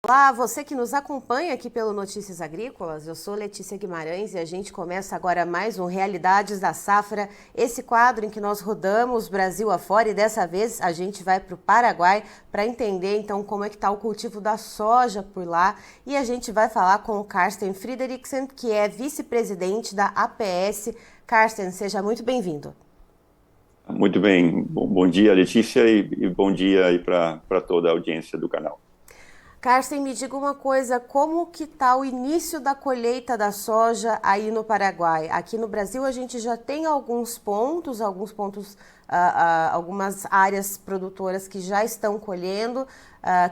Olá, você que nos acompanha aqui pelo Notícias Agrícolas, eu sou Letícia Guimarães e a gente começa agora mais um Realidades da Safra, esse quadro em que nós rodamos Brasil afora e dessa vez a gente vai para o Paraguai para entender então como é que está o cultivo da soja por lá e a gente vai falar com o Carsten Friedrichsen, que é vice-presidente da APS. Carsten, seja muito bem-vindo. Muito bem, bom dia Letícia e bom dia aí para toda a audiência do canal. Carsten, me diga uma coisa, como que está o início da colheita da soja aí no Paraguai? Aqui no Brasil a gente já tem alguns pontos, algumas áreas produtoras que já estão colhendo,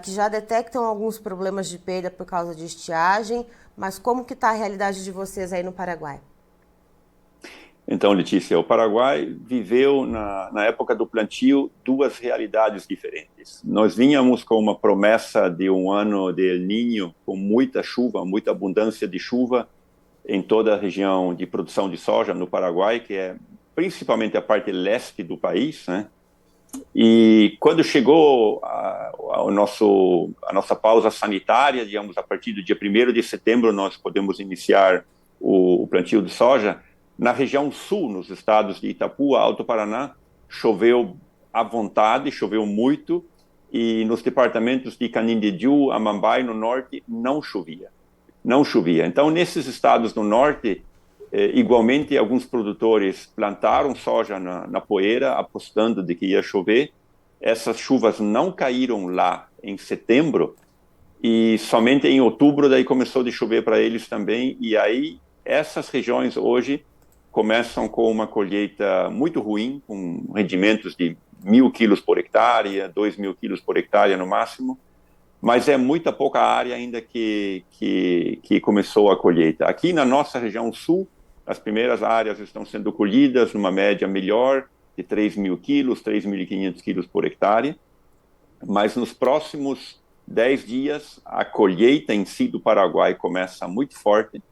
que já detectam alguns problemas de perda por causa de estiagem, mas como que está a realidade de vocês aí no Paraguai? Então, Letícia, o Paraguai viveu na época do plantio duas realidades diferentes. Nós vínhamos com uma promessa de um ano de El Niño, com muita chuva, muita abundância de chuva em toda a região de produção de soja no Paraguai, que é principalmente a parte leste do país, né? E quando chegou a nossa pausa sanitária, digamos, a partir do dia 1º de setembro, nós podemos iniciar o plantio de soja. Na região sul, nos estados de Itapuã, Alto Paraná, choveu à vontade, choveu muito, e nos departamentos de Canindeyú, Amambai, no norte, não chovia. Não chovia. Então, nesses estados do norte, igualmente, alguns produtores plantaram soja na poeira, apostando de que ia chover. Essas chuvas não caíram lá em setembro, e somente em outubro daí começou de chover para eles também, e aí essas regiões hoje começam com uma colheita muito ruim, com rendimentos de 1.000 quilos por hectare, 2.000 quilos por hectare no máximo, mas é muita pouca área ainda que começou a colheita. Aqui na nossa região sul, as primeiras áreas estão sendo colhidas numa média melhor, de 3.000 quilos, 3.500 quilos por hectare, mas nos próximos 10 dias, a colheita em si do Paraguai começa muito forte.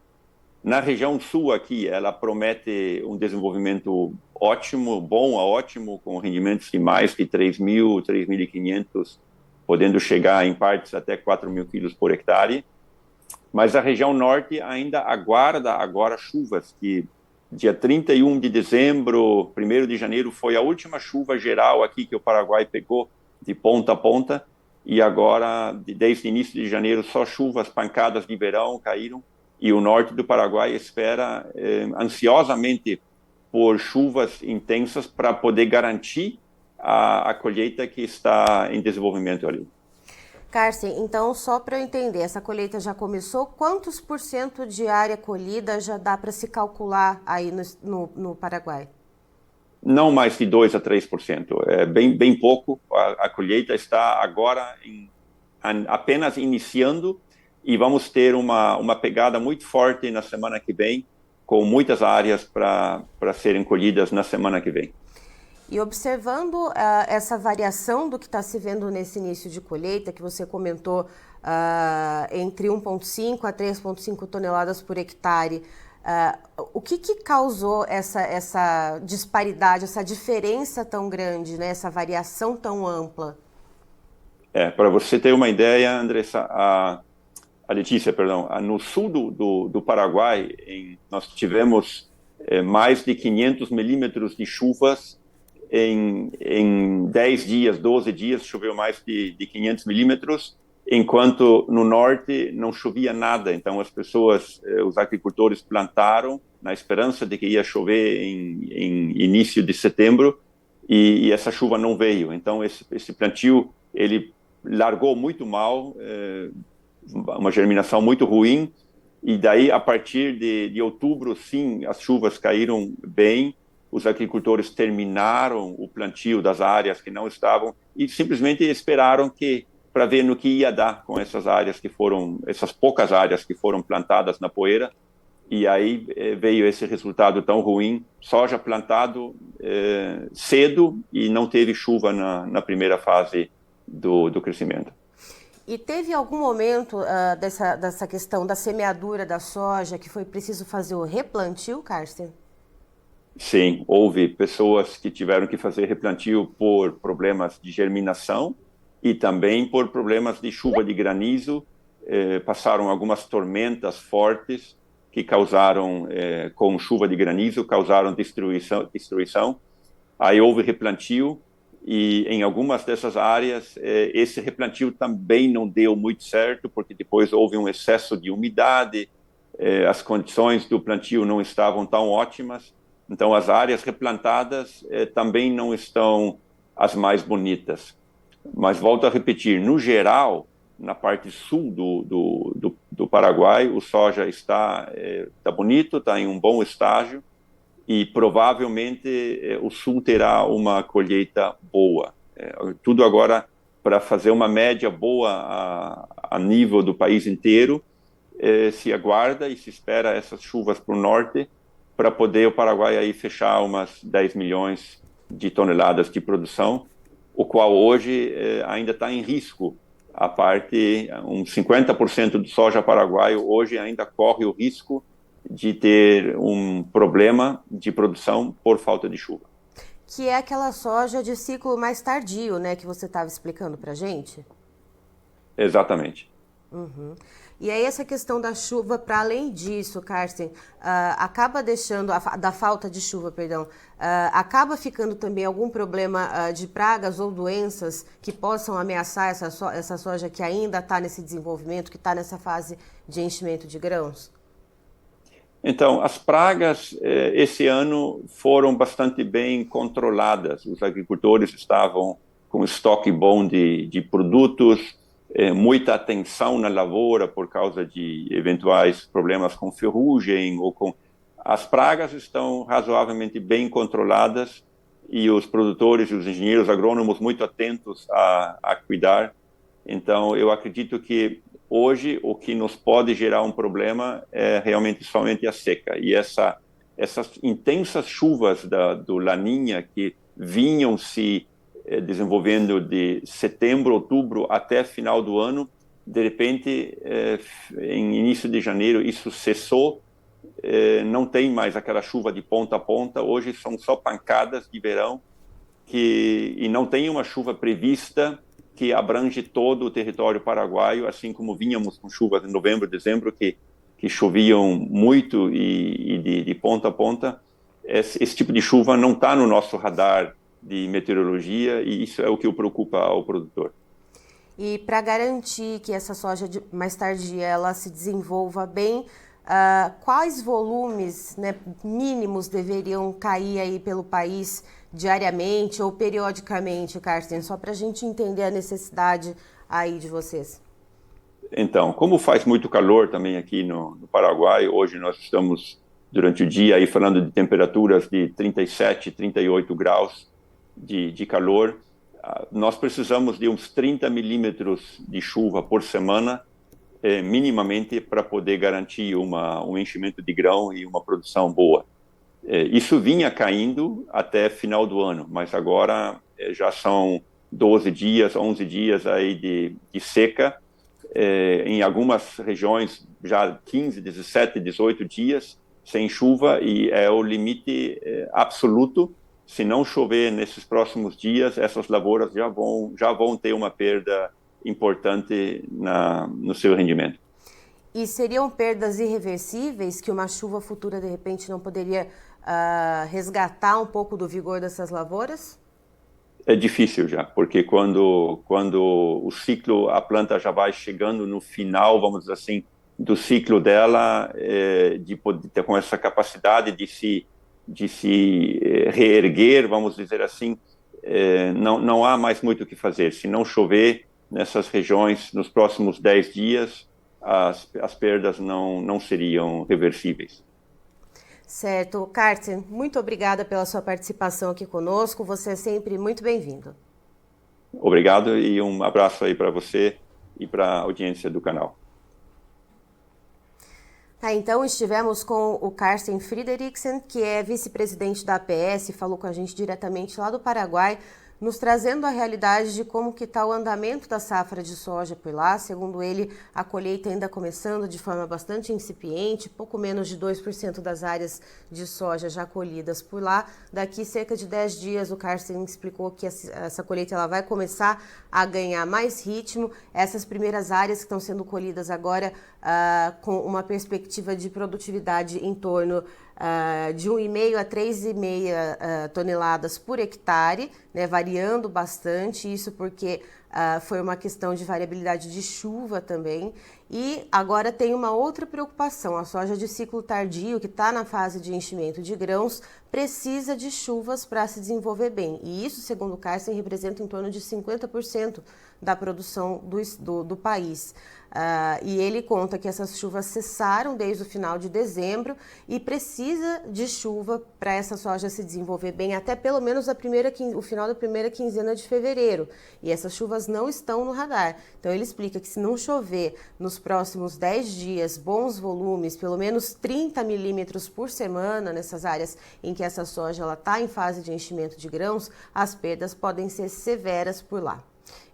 Na região sul aqui, ela promete um desenvolvimento ótimo, bom a ótimo, com rendimentos de mais de 3.000, 3.500, podendo chegar em partes até 4.000 quilos por hectare. Mas a região norte ainda aguarda agora chuvas, que dia 31 de dezembro, 1º de janeiro, foi a última chuva geral aqui que o Paraguai pegou de ponta a ponta, e agora, desde o início de janeiro, só chuvas, pancadas de verão caíram, e o norte do Paraguai espera ansiosamente por chuvas intensas para poder garantir a colheita que está em desenvolvimento ali. Carsten, então só para eu entender, essa colheita já começou, quantos por cento de área colhida já dá para se calcular aí no Paraguai? Não mais de 2 a 3%, é bem pouco, a colheita está agora apenas iniciando, e vamos ter uma pegada muito forte na semana que vem, com muitas áreas para serem colhidas na semana que vem. E observando essa variação do que está se vendo nesse início de colheita, que você comentou entre 1,5 a 3,5 toneladas por hectare, o que causou essa disparidade, essa diferença tão grande, né, essa variação tão ampla? Para você ter uma ideia, Andressa, a Letícia, perdão, no sul do Paraguai, nós tivemos mais de 500 milímetros de chuvas em 10 dias, 12 dias, choveu mais de 500 milímetros, enquanto no norte não chovia nada. Então as pessoas, os agricultores plantaram na esperança de que ia chover em início de setembro, e essa chuva não veio. Então esse plantio, ele largou muito mal, uma germinação muito ruim, e daí a partir de outubro, sim, as chuvas caíram bem, os agricultores terminaram o plantio das áreas que não estavam e simplesmente esperaram para ver no que ia dar com essas áreas essas poucas áreas que foram plantadas na poeira, e aí veio esse resultado tão ruim, soja plantado cedo e não teve chuva na primeira fase do crescimento. E teve algum momento dessa questão da semeadura da soja que foi preciso fazer o replantio, Carsten? Sim, houve pessoas que tiveram que fazer replantio por problemas de germinação e também por problemas de chuva de granizo passaram algumas tormentas fortes que causaram, com chuva de granizo, causaram destruição. Aí houve replantio, e em algumas dessas áreas esse replantio também não deu muito certo, porque depois houve um excesso de umidade, as condições do plantio não estavam tão ótimas, então as áreas replantadas também não estão as mais bonitas. Mas volto a repetir, no geral, na parte sul do Paraguai, o soja está bonito, está em um bom estágio, e provavelmente o sul terá uma colheita boa. Tudo agora para fazer uma média boa a nível do país inteiro, se aguarda e se espera essas chuvas para o norte, para poder o Paraguai aí fechar umas 10 milhões de toneladas de produção, o qual hoje ainda está em risco. A parte, uns 50% do soja paraguaio hoje ainda corre o risco de ter um problema de produção por falta de chuva. Que é aquela soja de ciclo mais tardio, né, que você estava explicando para a gente? Exatamente. Uhum. E aí essa questão da chuva, para além disso, Carsten, acaba deixando, da falta de chuva, perdão, acaba ficando também algum problema de pragas ou doenças que possam ameaçar essa soja que ainda está nesse desenvolvimento, que está nessa fase de enchimento de grãos? Então, as pragas esse ano foram bastante bem controladas. Os agricultores estavam com estoque bom de produtos, muita atenção na lavoura por causa de eventuais problemas com ferrugem ou com... As pragas estão razoavelmente bem controladas e os produtores e os engenheiros agrônomos muito atentos a cuidar. Então, eu acredito que hoje o que nos pode gerar um problema é realmente somente a seca. E essas intensas chuvas do Laninha que vinham se desenvolvendo de setembro, outubro até final do ano, de repente, em início de janeiro, isso cessou, não tem mais aquela chuva de ponta a ponta, hoje são só pancadas de verão, e não tem uma chuva prevista que abrange todo o território paraguaio, assim como vínhamos com chuvas em novembro, dezembro, que choviam muito e de ponta a ponta. Esse tipo de chuva não está no nosso radar de meteorologia, e isso é o que preocupa ao produtor. E para garantir que essa soja mais tardia ela se desenvolva bem, quais volumes, né, mínimos deveriam cair aí pelo país diariamente ou periodicamente, Carsten, só para a gente entender a necessidade aí de vocês? Então, como faz muito calor também aqui no Paraguai, hoje nós estamos durante o dia aí falando de temperaturas de 37, 38 graus de calor, nós precisamos de uns 30 milímetros de chuva por semana, minimamente, para poder garantir um enchimento de grão e uma produção boa. Isso vinha caindo até final do ano, mas agora já são 12 dias, 11 dias aí de seca, em algumas regiões já 15, 17, 18 dias sem chuva, e é o limite absoluto. Se não chover nesses próximos dias, essas lavouras já vão ter uma perda importante no seu rendimento. E seriam perdas irreversíveis que uma chuva futura, de repente, não poderia resgatar um pouco do vigor dessas lavouras? É difícil já, porque quando o ciclo, a planta já vai chegando no final, vamos dizer assim, do ciclo dela, de poder ter com essa capacidade de se reerguer, vamos dizer assim, não há mais muito o que fazer. Se não chover nessas regiões nos próximos 10 dias, as perdas não seriam reversíveis. Certo. Carsten, muito obrigada pela sua participação aqui conosco. Você é sempre muito bem-vindo. Obrigado e um abraço aí para você e para a audiência do canal. Então estivemos com o Carsten Friedrichsen, que é vice-presidente da APS, falou com a gente diretamente lá do Paraguai nos trazendo a realidade de como que está o andamento da safra de soja por lá. Segundo ele, a colheita ainda começando de forma bastante incipiente, pouco menos de 2% das áreas de soja já colhidas por lá. Daqui cerca de 10 dias, o Carsten explicou que essa colheita ela vai começar a ganhar mais ritmo. Essas primeiras áreas que estão sendo colhidas agora com uma perspectiva de produtividade em torno de 1,5 a 3,5 toneladas por hectare, né, variando bastante, isso porque foi uma questão de variabilidade de chuva também. E agora tem uma outra preocupação, a soja de ciclo tardio, que está na fase de enchimento de grãos, precisa de chuvas para se desenvolver bem. E isso, segundo o Carsten, representa em torno de 50% da produção do país. E ele conta que essas chuvas cessaram desde o final de dezembro e precisa de chuva para essa soja se desenvolver bem até pelo menos o final da primeira quinzena de fevereiro. E essas chuvas não estão no radar. Então ele explica que se não chover nos próximos 10 dias bons volumes, pelo menos 30 milímetros por semana nessas áreas em que essa soja está em fase de enchimento de grãos, as perdas podem ser severas por lá.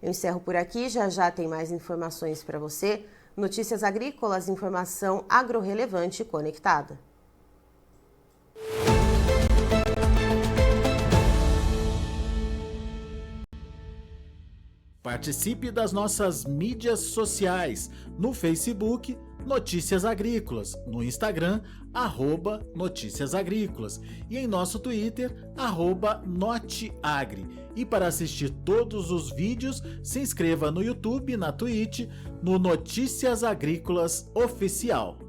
Eu encerro por aqui, já tem mais informações para você. Notícias Agrícolas, informação agro-relevante e conectada. Participe das nossas mídias sociais, no Facebook, Notícias Agrícolas, no Instagram, @Notícias Agrícolas e em nosso Twitter, @Noteagri. E para assistir todos os vídeos, se inscreva no YouTube, na Twitch, no Notícias Agrícolas Oficial.